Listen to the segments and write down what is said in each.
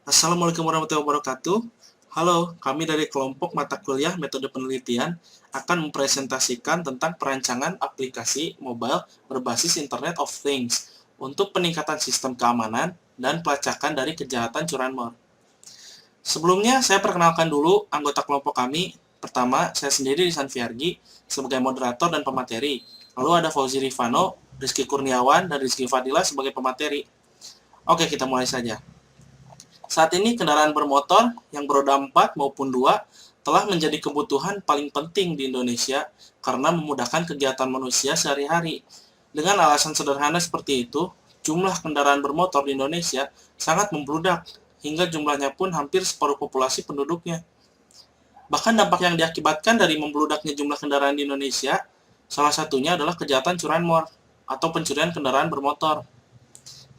Assalamualaikum warahmatullahi wabarakatuh. Halo, kami dari kelompok mata kuliah metode penelitian akan mempresentasikan tentang perancangan aplikasi mobile berbasis Internet of Things untuk peningkatan sistem keamanan dan pelacakan dari kejahatan curanmor. Sebelumnya, saya perkenalkan dulu anggota kelompok kami. Pertama, saya sendiri Lisan Fiargi sebagai moderator dan pemateri. Lalu ada Fauzi Rifano, Rizky Kurniawan, dan Rizky Fadila sebagai pemateri. Oke, kita mulai saja. Saat ini kendaraan bermotor yang beroda 4 maupun 2 telah menjadi kebutuhan paling penting di Indonesia karena memudahkan kegiatan manusia sehari-hari. Dengan alasan sederhana seperti itu, jumlah kendaraan bermotor di Indonesia sangat membludak, hingga jumlahnya pun hampir separuh populasi penduduknya. Bahkan dampak yang diakibatkan dari membludaknya jumlah kendaraan di Indonesia, salah satunya adalah kejahatan curanmor atau pencurian kendaraan bermotor.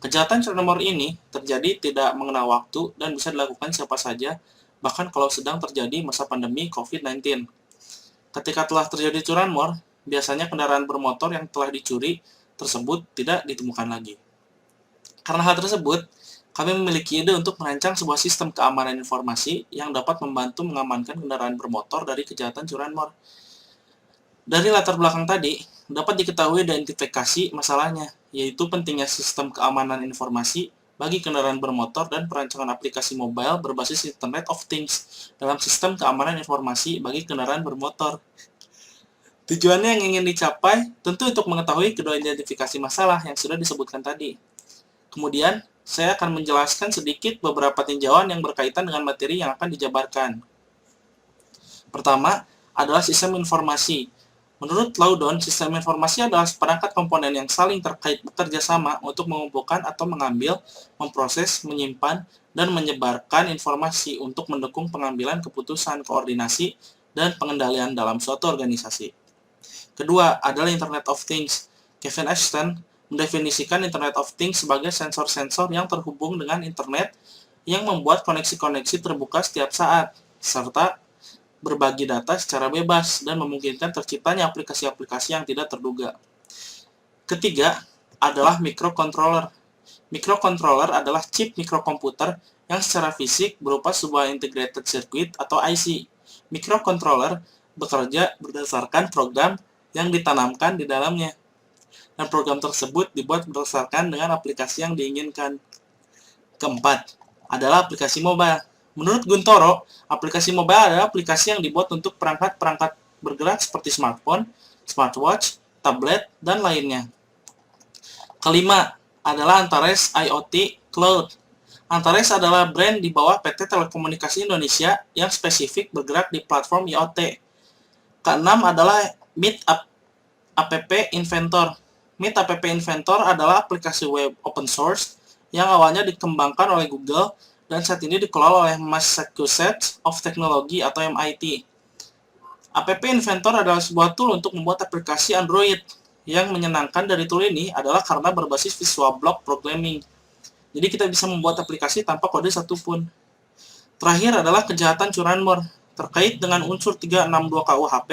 Kejahatan curanmor ini terjadi tidak mengenal waktu dan bisa dilakukan siapa saja, bahkan kalau sedang terjadi masa pandemi COVID-19. Ketika telah terjadi curanmor, biasanya kendaraan bermotor yang telah dicuri tersebut tidak ditemukan lagi. Karena hal tersebut, kami memiliki ide untuk merancang sebuah sistem keamanan informasi yang dapat membantu mengamankan kendaraan bermotor dari kejahatan curanmor. Dari latar belakang tadi, dapat diketahui identifikasi masalahnya, yaitu pentingnya sistem keamanan informasi bagi kendaraan bermotor dan perancangan aplikasi mobile berbasis Internet of Things dalam sistem keamanan informasi bagi kendaraan bermotor. Tujuannya yang ingin dicapai tentu untuk mengetahui kedua identifikasi masalah yang sudah disebutkan tadi. Kemudian, saya akan menjelaskan sedikit beberapa tinjauan yang berkaitan dengan materi yang akan dijabarkan. Pertama, adalah sistem informasi. Menurut Laudon, sistem informasi adalah seperangkat komponen yang saling terkait bekerja sama untuk mengumpulkan atau mengambil, memproses, menyimpan, dan menyebarkan informasi untuk mendukung pengambilan keputusan, koordinasi, dan pengendalian dalam suatu organisasi. Kedua, adalah Internet of Things. Kevin Ashton mendefinisikan Internet of Things sebagai sensor-sensor yang terhubung dengan internet yang membuat koneksi-koneksi terbuka setiap saat, serta berbagi data secara bebas dan memungkinkan terciptanya aplikasi-aplikasi yang tidak terduga. Ketiga, adalah microcontroller. Microcontroller adalah chip mikrokomputer yang secara fisik berupa sebuah integrated circuit atau IC. Microcontroller bekerja berdasarkan program yang ditanamkan di dalamnya, dan program tersebut dibuat berdasarkan dengan aplikasi yang diinginkan. Keempat, adalah aplikasi mobile. Menurut Guntoro, aplikasi mobile adalah aplikasi yang dibuat untuk perangkat-perangkat bergerak seperti smartphone, smartwatch, tablet, dan lainnya. Kelima, adalah Antares IoT Cloud. Antares adalah brand di bawah PT Telekomunikasi Indonesia yang spesifik bergerak di platform IoT. Keenam adalah Meet App Inventor. Meet App Inventor adalah aplikasi web open source yang awalnya dikembangkan oleh Google dan saat ini dikelola oleh Massachusetts of Technology atau MIT. App Inventor adalah sebuah tool untuk membuat aplikasi Android. Yang menyenangkan dari tool ini adalah karena berbasis Visual Block Programming. Jadi kita bisa membuat aplikasi tanpa kode satupun. Terakhir adalah kejahatan curanmor. Terkait dengan unsur 362 KUHP,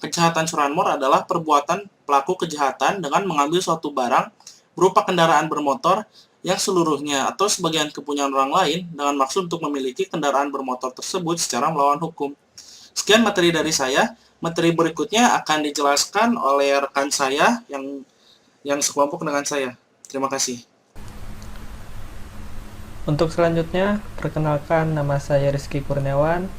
kejahatan curanmor adalah perbuatan pelaku kejahatan dengan mengambil suatu barang berupa kendaraan bermotor yang seluruhnya atau sebagian kepunyaan orang lain dengan maksud untuk memiliki kendaraan bermotor tersebut secara melawan hukum. Sekian materi dari saya. Materi berikutnya akan dijelaskan oleh rekan saya yang sekelompok dengan saya. Terima kasih. Untuk selanjutnya, perkenalkan nama saya Rizky Kurniawan.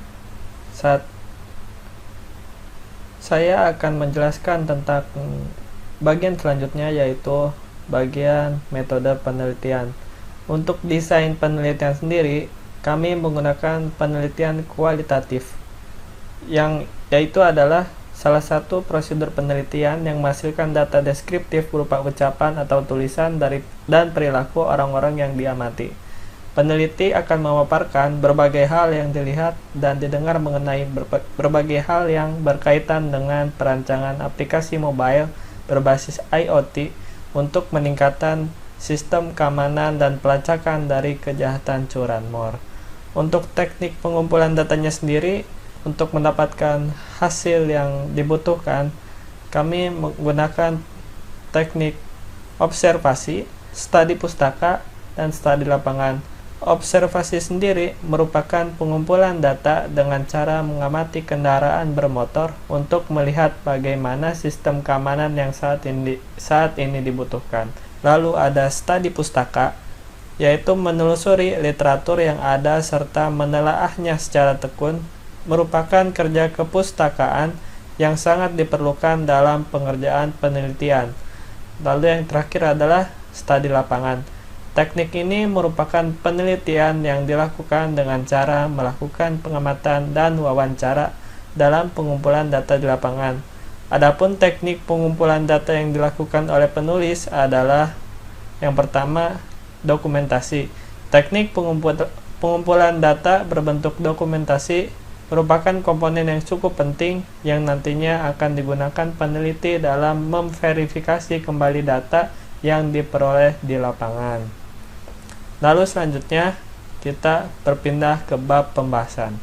Saya akan menjelaskan tentang bagian selanjutnya, yaitu bagian metode penelitian. Untuk desain penelitian sendiri, kami menggunakan penelitian kualitatif, yaitu adalah salah satu prosedur penelitian yang menghasilkan data deskriptif berupa ucapan atau tulisan dan perilaku orang-orang yang diamati. Peneliti akan memaparkan berbagai hal yang dilihat dan didengar mengenai berbagai hal yang berkaitan dengan perancangan aplikasi mobile berbasis IoT untuk meningkatkan sistem keamanan dan pelacakan dari kejahatan curanmor. Untuk teknik pengumpulan datanya sendiri, untuk mendapatkan hasil yang dibutuhkan, kami menggunakan teknik observasi, studi pustaka, dan studi lapangan. Observasi sendiri merupakan pengumpulan data dengan cara mengamati kendaraan bermotor untuk melihat bagaimana sistem keamanan yang saat ini dibutuhkan. Lalu ada studi pustaka, yaitu menelusuri literatur yang ada serta menelaahnya secara tekun, merupakan kerja kepustakaan yang sangat diperlukan dalam pengerjaan penelitian. Lalu yang terakhir adalah studi lapangan. Teknik ini merupakan penelitian yang dilakukan dengan cara melakukan pengamatan dan wawancara dalam pengumpulan data di lapangan. Adapun teknik pengumpulan data yang dilakukan oleh penulis adalah yang pertama, dokumentasi. Teknik pengumpulan data berbentuk dokumentasi merupakan komponen yang cukup penting yang nantinya akan digunakan peneliti dalam memverifikasi kembali data yang diperoleh di lapangan. Lalu selanjutnya kita berpindah ke bab pembahasan.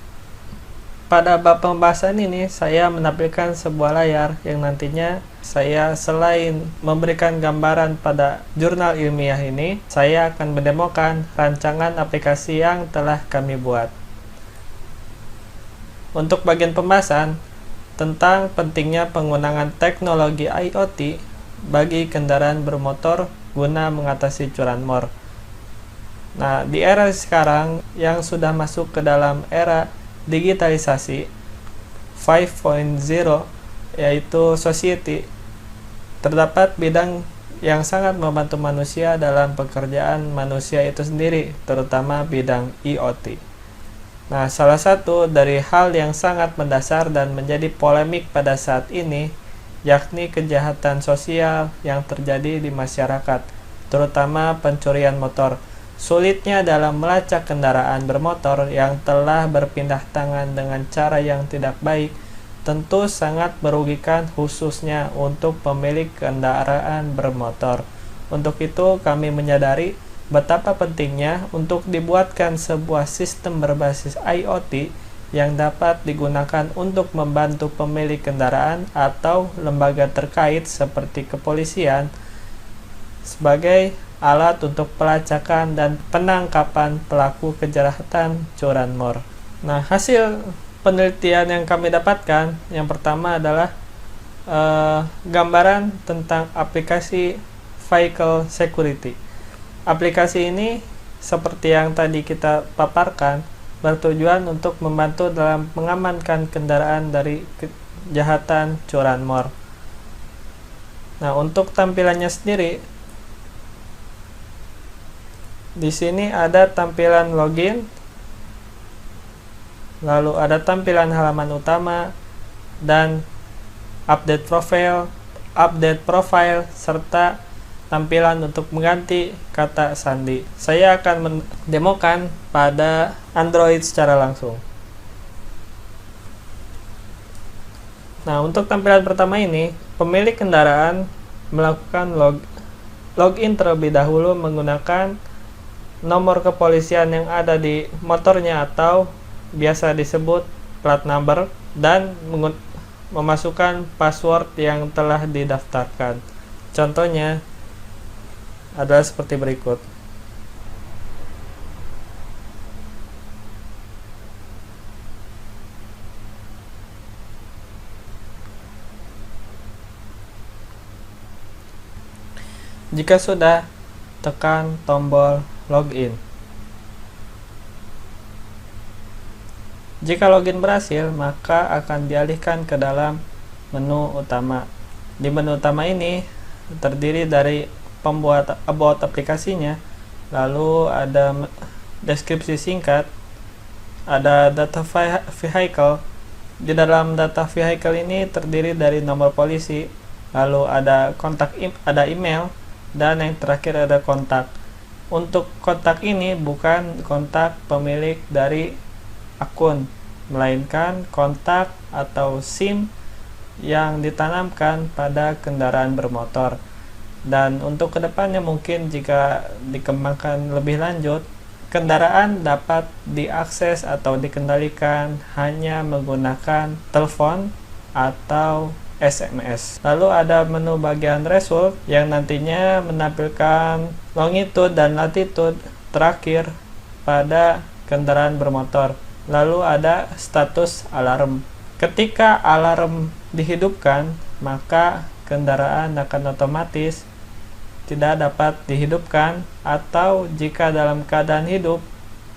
Pada bab pembahasan ini saya menampilkan sebuah layar yang nantinya saya selain memberikan gambaran pada jurnal ilmiah ini, saya akan mendemokan rancangan aplikasi yang telah kami buat. Untuk bagian pembahasan tentang pentingnya penggunaan teknologi IoT bagi kendaraan bermotor guna mengatasi curanmor. Nah, di era sekarang yang sudah masuk ke dalam era digitalisasi 5.0 yaitu society, terdapat bidang yang sangat membantu manusia dalam pekerjaan manusia itu sendiri, terutama bidang IoT. Nah, salah satu dari hal yang sangat mendasar dan menjadi polemik pada saat ini yakni kejahatan sosial yang terjadi di masyarakat, terutama pencurian motor. Sulitnya dalam melacak kendaraan bermotor yang telah berpindah tangan dengan cara yang tidak baik tentu sangat merugikan khususnya untuk pemilik kendaraan bermotor. Untuk itu kami menyadari betapa pentingnya untuk dibuatkan sebuah sistem berbasis IoT yang dapat digunakan untuk membantu pemilik kendaraan atau lembaga terkait seperti kepolisian sebagai alat untuk pelacakan dan penangkapan pelaku kejahatan curanmor. Nah, hasil penelitian yang kami dapatkan yang pertama adalah gambaran tentang aplikasi vehicle security. Aplikasi ini seperti yang tadi kita paparkan bertujuan untuk membantu dalam mengamankan kendaraan dari kejahatan curanmor. Nah, untuk tampilannya sendiri di sini ada tampilan login, lalu ada tampilan halaman utama dan update profile serta tampilan untuk mengganti kata sandi. Saya akan mendemokan pada Android secara langsung. Nah, untuk tampilan pertama ini, pemilik kendaraan melakukan login terlebih dahulu menggunakan nomor kepolisian yang ada di motornya atau biasa disebut plat number dan memasukkan password yang telah didaftarkan. Contohnya adalah seperti berikut. Jika sudah, tekan tombol login. Jika login berhasil, maka akan dialihkan ke dalam menu utama. Di menu utama ini terdiri dari pembuat about aplikasinya, lalu ada deskripsi singkat, ada data vehicle. Di dalam data vehicle ini terdiri dari nomor polisi, lalu ada ada email, dan yang terakhir ada kontak. Untuk kontak ini bukan kontak pemilik dari akun, melainkan kontak atau SIM yang ditanamkan pada kendaraan bermotor. Dan untuk kedepannya mungkin jika dikembangkan lebih lanjut, kendaraan dapat diakses atau dikendalikan hanya menggunakan telepon atau SMS. Lalu ada menu bagian result yang nantinya menampilkan longitude dan latitude terakhir pada kendaraan bermotor. Lalu ada status alarm. Ketika alarm dihidupkan, maka kendaraan akan otomatis tidak dapat dihidupkan, atau jika dalam keadaan hidup,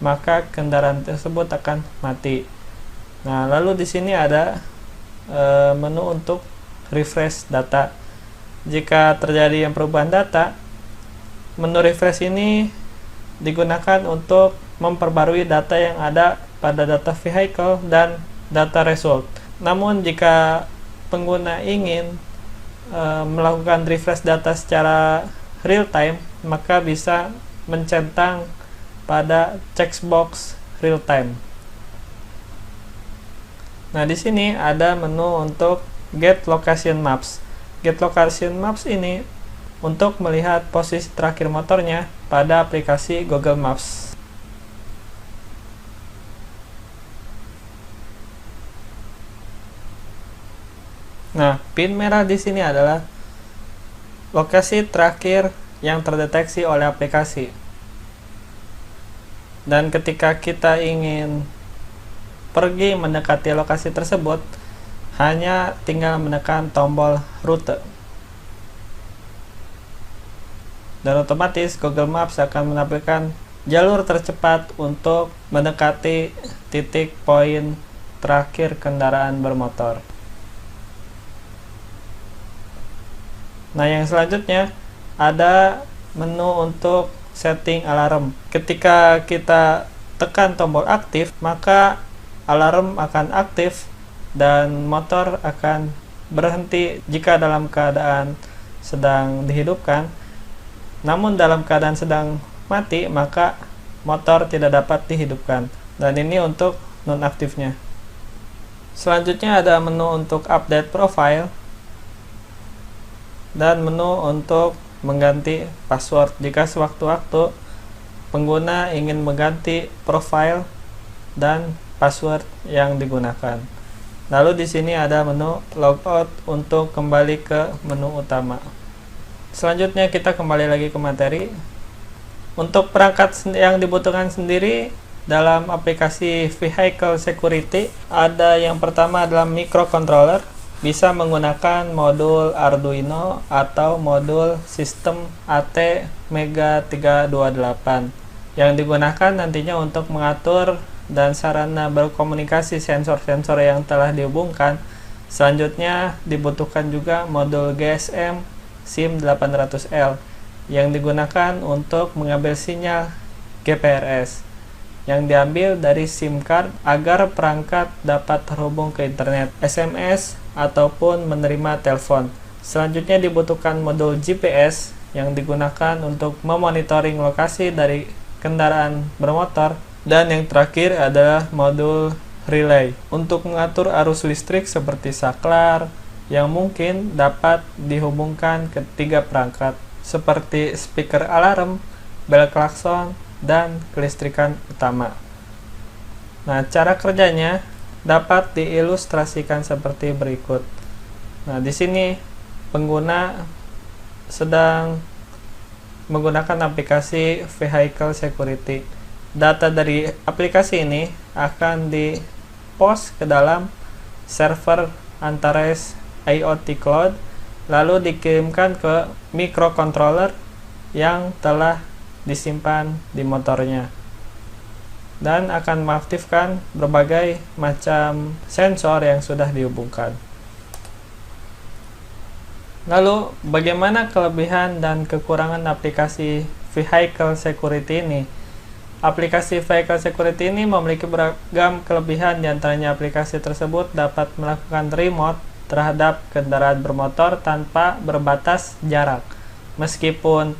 maka kendaraan tersebut akan mati. Nah, lalu di sini ada menu untuk refresh data. Jika terjadi yang perubahan data, menu refresh ini digunakan untuk memperbarui data yang ada pada data vehicle dan data result. Namun jika pengguna ingin melakukan refresh data secara real time, maka bisa mencentang pada checkbox real time. Nah, di sini ada menu untuk Get Location Maps. Get Location Maps ini untuk melihat posisi terakhir motornya pada aplikasi Google Maps. Nah, pin merah di sini adalah lokasi terakhir yang terdeteksi oleh aplikasi. Dan ketika kita ingin pergi mendekati lokasi tersebut, hanya tinggal menekan tombol rute. Dan otomatis Google Maps akan menampilkan jalur tercepat untuk mendekati titik poin terakhir kendaraan bermotor. Nah, yang selanjutnya ada menu untuk setting alarm. Ketika kita tekan tombol aktif, maka alarm akan aktif dan motor akan berhenti jika dalam keadaan sedang dihidupkan. Namun dalam keadaan sedang mati, maka motor tidak dapat dihidupkan. Dan ini untuk nonaktifnya. Selanjutnya ada menu untuk update profile dan menu untuk mengganti password jika sewaktu-waktu pengguna ingin mengganti profile dan password yang digunakan. Lalu di sini ada menu logout untuk kembali ke menu utama. Selanjutnya kita kembali lagi ke materi. Untuk perangkat yang dibutuhkan sendiri dalam aplikasi Vehicle Security, ada yang pertama adalah microcontroller. Bisa menggunakan modul Arduino atau modul sistem AT Mega 328 yang digunakan nantinya untuk mengatur dan sarana berkomunikasi sensor-sensor yang telah dihubungkan. Selanjutnya dibutuhkan juga modul GSM SIM800L yang digunakan untuk mengambil sinyal GPRS yang diambil dari SIM card agar perangkat dapat terhubung ke internet, SMS, ataupun menerima telepon. Selanjutnya dibutuhkan modul GPS yang digunakan untuk memonitoring lokasi dari kendaraan bermotor. Dan yang terakhir adalah modul relay untuk mengatur arus listrik seperti saklar yang mungkin dapat dihubungkan ke 3 perangkat seperti speaker alarm, bel klakson, dan kelistrikan utama. Nah, cara kerjanya dapat diilustrasikan seperti berikut. Nah, di sini pengguna sedang menggunakan aplikasi Vehicle Security. Data dari aplikasi ini akan di-post ke dalam server Antares IoT Cloud, lalu dikirimkan ke microcontroller yang telah disimpan di motornya, dan akan mengaktifkan berbagai macam sensor yang sudah dihubungkan. Lalu, bagaimana kelebihan dan kekurangan aplikasi Vehicle Security ini? Aplikasi Vehicle Security ini memiliki beragam kelebihan, diantaranya aplikasi tersebut dapat melakukan remote terhadap kendaraan bermotor tanpa berbatas jarak. Meskipun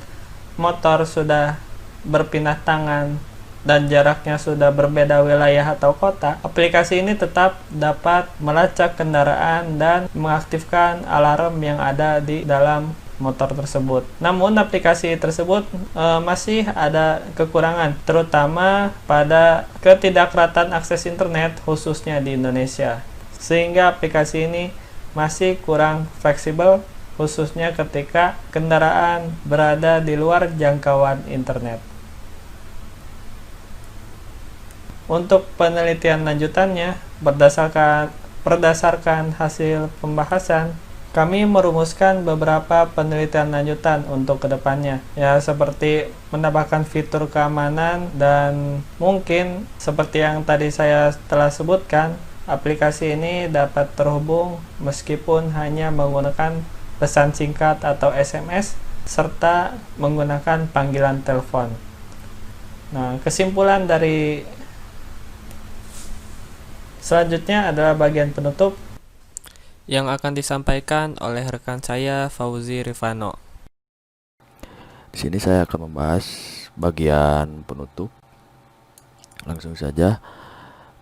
motor sudah berpindah tangan dan jaraknya sudah berbeda wilayah atau kota, aplikasi ini tetap dapat melacak kendaraan dan mengaktifkan alarm yang ada di dalam motor tersebut. Namun aplikasi tersebut masih ada kekurangan, terutama pada ketidakrataan akses internet khususnya di Indonesia. Sehingga aplikasi ini masih kurang fleksibel, khususnya ketika kendaraan berada di luar jangkauan internet. Untuk penelitian lanjutannya, berdasarkan hasil pembahasan, kami merumuskan beberapa penelitian lanjutan untuk kedepannya, ya seperti menambahkan fitur keamanan dan mungkin seperti yang tadi saya telah sebutkan, aplikasi ini dapat terhubung meskipun hanya menggunakan pesan singkat atau SMS serta menggunakan panggilan telepon. Nah, kesimpulan dari selanjutnya adalah bagian penutup yang akan disampaikan oleh rekan saya Fauzi Rifano. Di sini saya akan membahas bagian penutup. Langsung saja.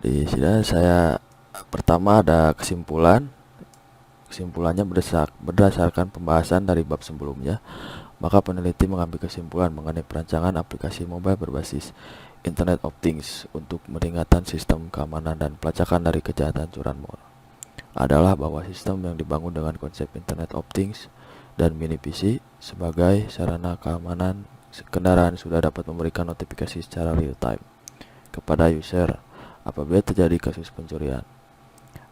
Di sini saya pertama ada kesimpulan. Kesimpulannya berdasarkan pembahasan dari bab sebelumnya, maka peneliti mengambil kesimpulan mengenai perancangan aplikasi mobile berbasis Internet of Things untuk meringankan sistem keamanan dan pelacakan dari kejahatan curanmor adalah bahwa sistem yang dibangun dengan konsep Internet of Things dan mini PC sebagai sarana keamanan kendaraan sudah dapat memberikan notifikasi secara real time kepada user apabila terjadi kasus pencurian.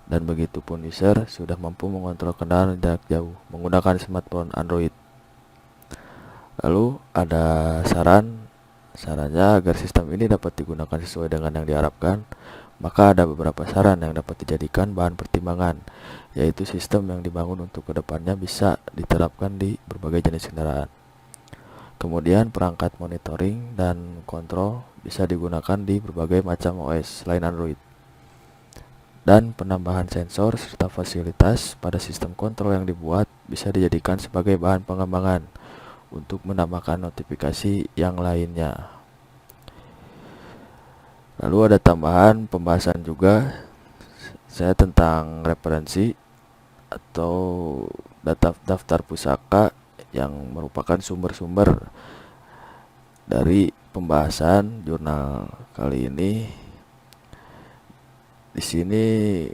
Dan begitupun user sudah mampu mengontrol kendaraan jarak jauh menggunakan smartphone Android. Lalu ada sarannya agar sistem ini dapat digunakan sesuai dengan yang diharapkan, maka ada beberapa saran yang dapat dijadikan bahan pertimbangan, yaitu sistem yang dibangun untuk kedepannya bisa diterapkan di berbagai jenis kendaraan. Kemudian perangkat monitoring dan kontrol bisa digunakan di berbagai macam OS selain Android. Dan penambahan sensor serta fasilitas pada sistem kontrol yang dibuat bisa dijadikan sebagai bahan pengembangan untuk menambahkan notifikasi yang lainnya. Lalu ada tambahan pembahasan juga saya tentang referensi atau daftar pusaka yang merupakan sumber-sumber dari pembahasan jurnal kali ini. Di sini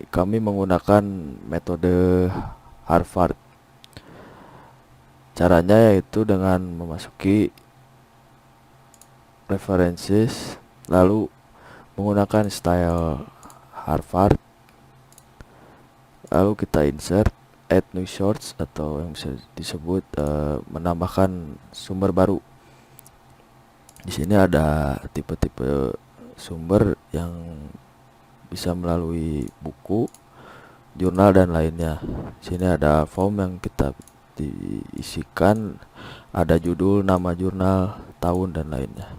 kami menggunakan metode Harvard. Caranya yaitu dengan memasuki references, lalu menggunakan style Harvard, lalu kita insert add new source atau yang bisa disebut menambahkan sumber baru. Di sini ada tipe-tipe sumber yang bisa melalui buku, jurnal dan lainnya. Di sini ada form yang kita diisikan, ada judul, nama jurnal, tahun dan lainnya.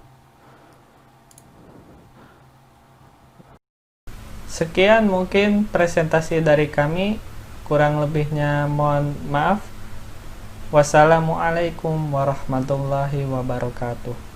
Sekian mungkin presentasi dari kami, kurang lebihnya mohon maaf. Wassalamualaikum warahmatullahi wabarakatuh.